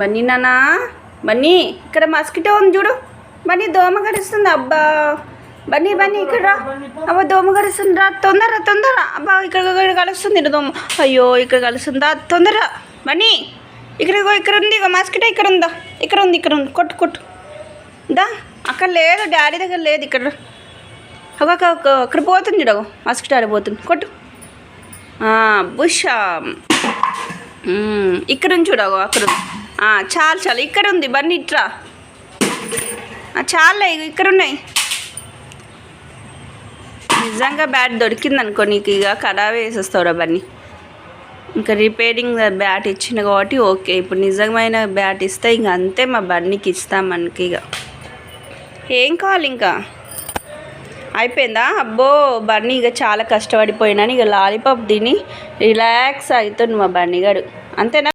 బన్నీ నానా, బన్నీ ఇక్కడ మస్కిటో ఉంది చూడు. బన్నీ దోమ కరుస్తుంది. అబ్బా బన్నీ బన్నీ ఇక్కడ రా. అబ్బా దోమ కరుస్తుంది, రా తొందర తొందర. అబ్బా ఇక్కడ కలుస్తుంది దోమ. అయ్యో ఇక్కడ కలుస్తుంది, రా తొందర. బన్నీ ఇక్కడ ఉంది, ఇక మస్కిటో ఇక్కడ ఉందా, ఇక్కడ ఉంది కొట్టు కొట్టు దా. అక్కడ లేదు, డాడీ దగ్గర లేదు, ఇక్కడ అక్కడ పోతుంది చూడవు, మస్కిటో ఆడిపోతుంది, కొట్టు. బుషా ఇక్కడ ఉంది చూడవు, అక్కడ చాలు ఇక్కడ ఉంది. బన్నీ ఇట్రా, చాలే ఇక్కడ ఉన్నాయి. నిజంగా బ్యాట్ దొరికింది అనుకో నీకు, ఇక ఖరాబ్ వేసేస్తావురా బన్నీ. ఇంకా రిపేరింగ్ బ్యాట్ ఇచ్చిన కాబట్టి ఓకే. ఇప్పుడు నిజమైన బ్యాట్ ఇస్తే ఇంక అంతే, మా బన్నీకి ఇస్తాం మనకి. ఇక ఏం కావాలి, ఇంకా అయిపోయిందా? అబ్బో బన్నీ ఇక చాలా కష్టపడిపోయినాను. ఇక లాలీపాప్ తిని రిలాక్స్ అవుతుంది మా బన్నీగాడు, అంతేనా?